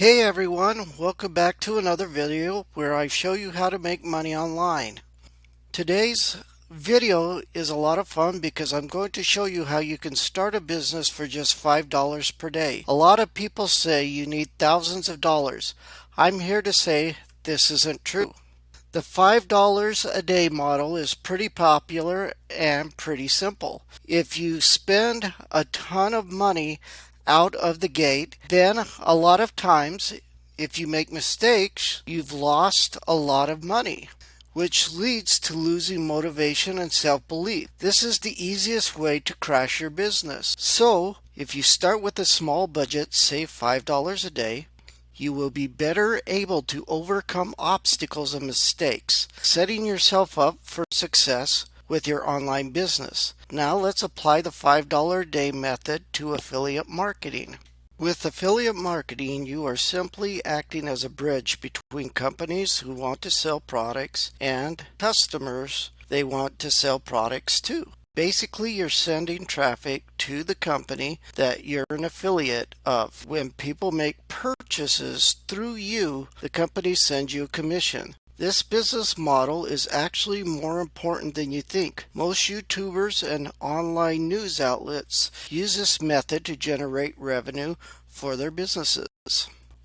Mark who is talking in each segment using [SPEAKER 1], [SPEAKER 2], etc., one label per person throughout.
[SPEAKER 1] Hey everyone, welcome back to another video where I show you how to make money online. Today's video is a lot of fun because I'm going to show you how you can start a business for just $5 per day. A lot of people say you need thousands of dollars. I'm here to say this isn't true. The $5 a day model is pretty popular and pretty simple. If you spend a ton of money out of the gate, then a lot of times, if you make mistakes, you've lost a lot of money, which leads to losing motivation and self-belief. This is the easiest way to crash your business. So, if you start with a small budget, say $5 a day, you will be better able to overcome obstacles and mistakes, setting yourself up for success with your online business. Now let's apply the $5 a day method to affiliate marketing. With affiliate marketing, you are simply acting as a bridge between companies who want to sell products and customers they want to sell products to. Basically, you're sending traffic to the company that you're an affiliate of. When people make purchases through you, the company sends you a commission. This business model is actually more important than you think. Most YouTubers and online news outlets use this method to generate revenue for their businesses.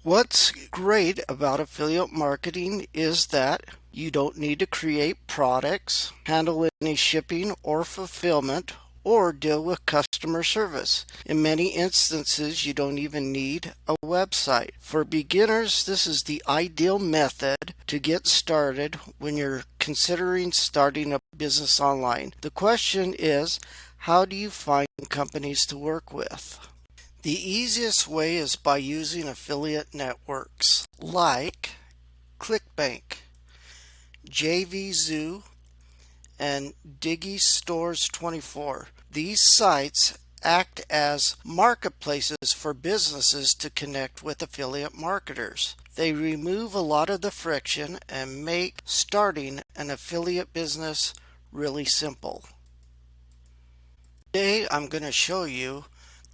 [SPEAKER 1] What's great about affiliate marketing is that you don't need to create products, handle any shipping or fulfillment, or deal with customer service. In many instances, you don't even need a website. For beginners, this is the ideal method to get started when you're considering starting a business online. The question is, how do you find companies to work with? The easiest way is by using affiliate networks like ClickBank, JVZoo, and DigiStores24. These sites act as marketplaces for businesses to connect with affiliate marketers. They remove a lot of the friction and make starting an affiliate business really simple. Today I'm going to show you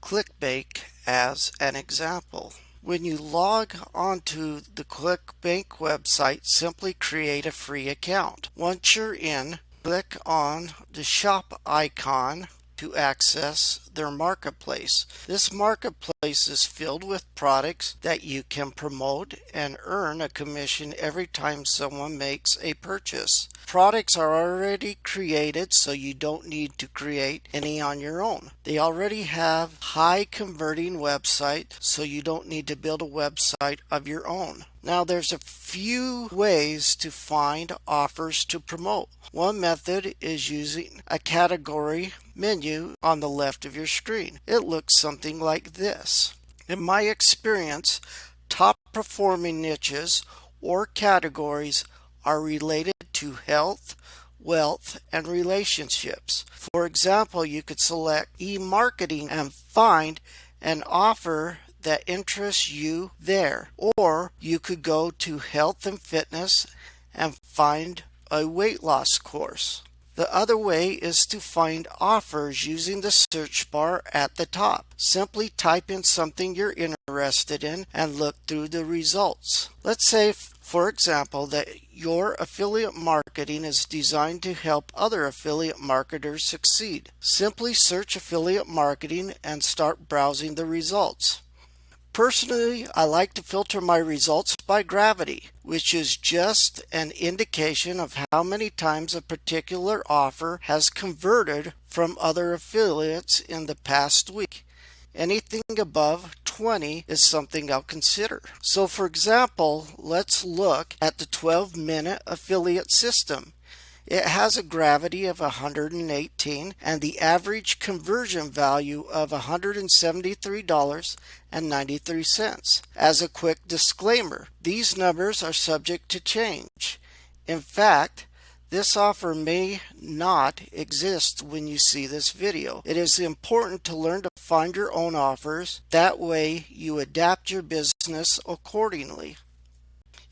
[SPEAKER 1] ClickBank as an example. When you log onto the ClickBank website, simply create a free account. Once you're in, click on the shop icon to access their marketplace. This marketplace is filled with products that you can promote and earn a commission every time someone makes a purchase. Products are already created, so you don't need to create any on your own. They already have high converting website, so you don't need to build a website of your own. Now there's a few ways to find offers to promote. One method is using a category menu on the left of your screen. It looks something like this. In my experience, top performing niches or categories are related to health, wealth, and relationships. For example, you could select e-marketing and find an offer that interests you there. Or you could go to health and fitness and find a weight loss course. The other way is to find offers using the search bar at the top. Simply type in something you're interested in and look through the results. Let's say, for example, that your affiliate marketing is designed to help other affiliate marketers succeed. Simply search affiliate marketing and start browsing the results. Personally, I like to filter my results by gravity, which is just an indication of how many times a particular offer has converted from other affiliates in the past week. Anything above 20 is something I'll consider. So for example, let's look at the 12-minute affiliate system. It has a gravity of 118 and the average conversion value of $173.93. As a quick disclaimer, these numbers are subject to change. In fact, this offer may not exist when you see this video. It is important to learn to find your own offers. That way you adapt your business accordingly.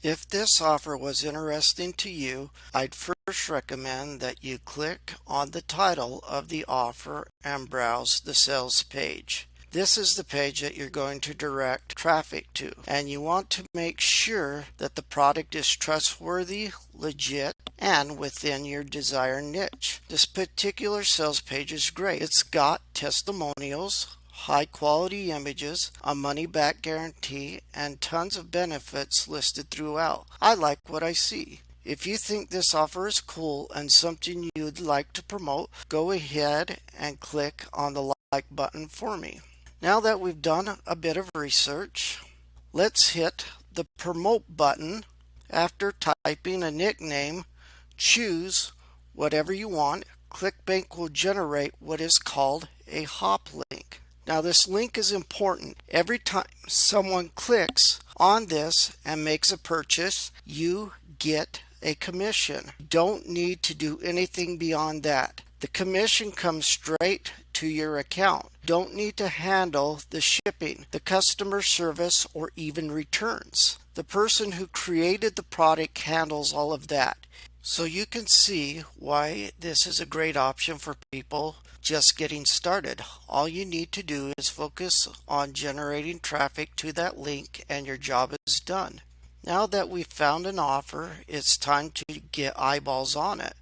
[SPEAKER 1] If this offer was interesting to you, I'd first recommend that you click on the title of the offer and browse the sales page. This is the page that you're going to direct traffic to, and you want to make sure that the product is trustworthy, legit, and within your desired niche. This particular sales page is great. It's got testimonials, high quality images, a money back guarantee, and tons of benefits listed throughout. I like what I see. If you think this offer is cool and something you'd like to promote, go ahead and click on the like button for me. Now that we've done a bit of research, let's hit the promote button. After typing a nickname, choose whatever you want. ClickBank will generate what is called a hop link. Now this link is important. Every time someone clicks on this and makes a purchase, you get a commission. Don't need to do anything beyond that. The commission comes straight to your account. Don't need to handle the shipping, the customer service, or even returns. The person who created the product handles all of that. So you can see why this is a great option for people just getting started. All you need to do is focus on generating traffic to that link and your job is done. Now that we've found an offer, it's time to get eyeballs on it.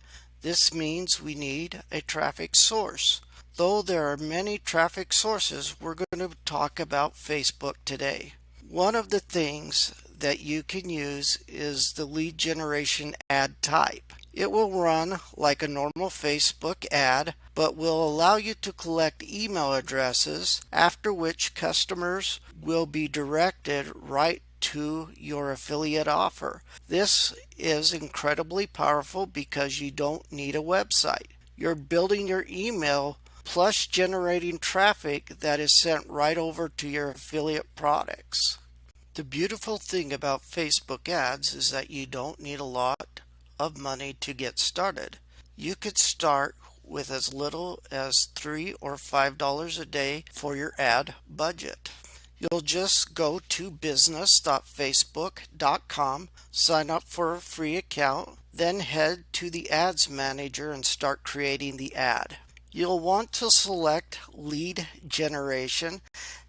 [SPEAKER 1] This means we need a traffic source. Though there are many traffic sources, we're going to talk about Facebook today. One of the things that you can use is the lead generation ad type. It will run like a normal Facebook ad, but will allow you to collect email addresses, after which customers will be directed right to your affiliate offer. This is incredibly powerful because you don't need a website. You're building your email plus generating traffic that is sent right over to your affiliate products. The beautiful thing about Facebook ads is that you don't need a lot of money to get started. You could start with as little as $3 or $5 a day for your ad budget. You'll just go to business.facebook.com, sign up for a free account, then head to the Ads Manager and start creating the ad. You'll want to select lead generation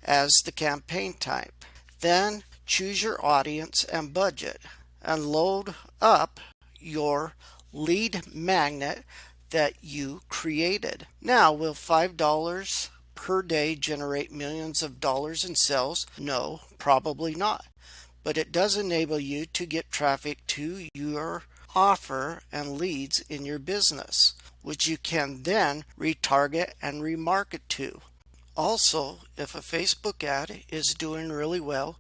[SPEAKER 1] as the campaign type. Then choose your audience and budget and load up your lead magnet that you created. Now, will $5 per day generate millions of dollars in sales? No, probably not. But it does enable you to get traffic to your offer and leads in your business, which you can then retarget and remarket to. Also, if a Facebook ad is doing really well,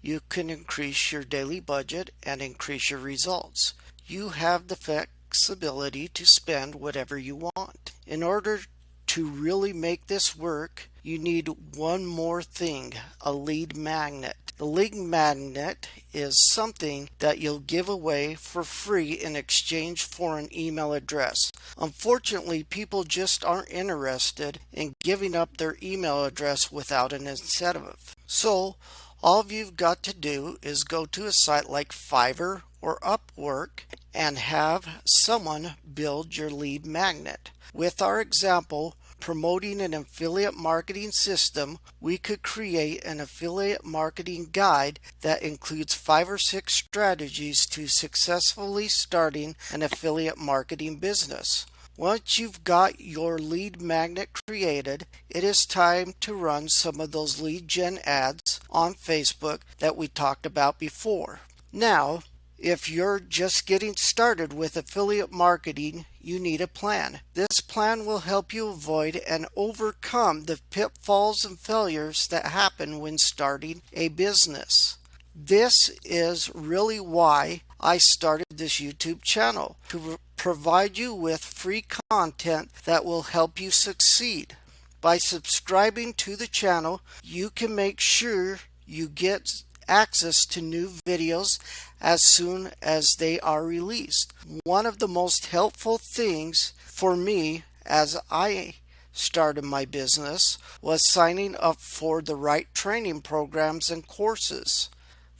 [SPEAKER 1] you can increase your daily budget and increase your results. You have the flexibility to spend whatever you want. In order to really make this work, you need one more thing, a lead magnet. The lead magnet is something that you'll give away for free in exchange for an email address. Unfortunately, people just aren't interested in giving up their email address without an incentive. So, all you've got to do is go to a site like Fiverr or Upwork and have someone build your lead magnet. With our example, promoting an affiliate marketing system, we could create an affiliate marketing guide that includes 5 or 6 strategies to successfully starting an affiliate marketing business. Once you've got your lead magnet created, it is time to run some of those lead gen ads on Facebook that we talked about before. Now, if you're just getting started with affiliate marketing, you need a plan. This plan will help you avoid and overcome the pitfalls and failures that happen when starting a business. This is really why I started this YouTube channel, to provide you with free content that will help you succeed. By subscribing to the channel, you can make sure you get access to new videos as soon as they are released. One of the most helpful things for me as I started my business was signing up for the right training programs and courses.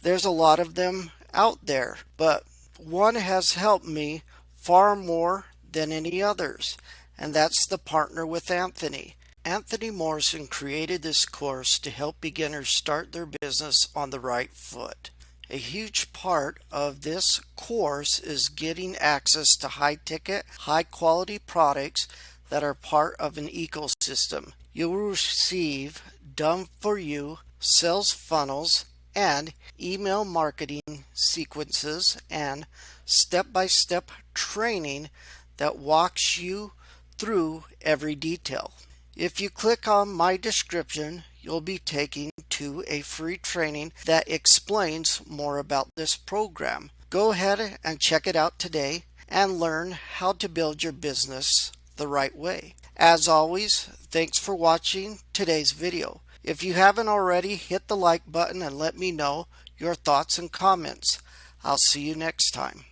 [SPEAKER 1] There's a lot of them out there, but one has helped me far more than any others, and that's the Partner with Anthony. Anthony Morrison created this course to help beginners start their business on the right foot. A huge part of this course is getting access to high-ticket, high-quality products that are part of an ecosystem. You will receive done-for-you sales funnels and email marketing sequences and step-by-step training that walks you through every detail. If you click on my description, you'll be taken to a free training that explains more about this program. Go ahead and check it out today and learn how to build your business the right way. As always, thanks for watching today's video. If you haven't already, hit the like button and let me know your thoughts and comments. I'll see you next time.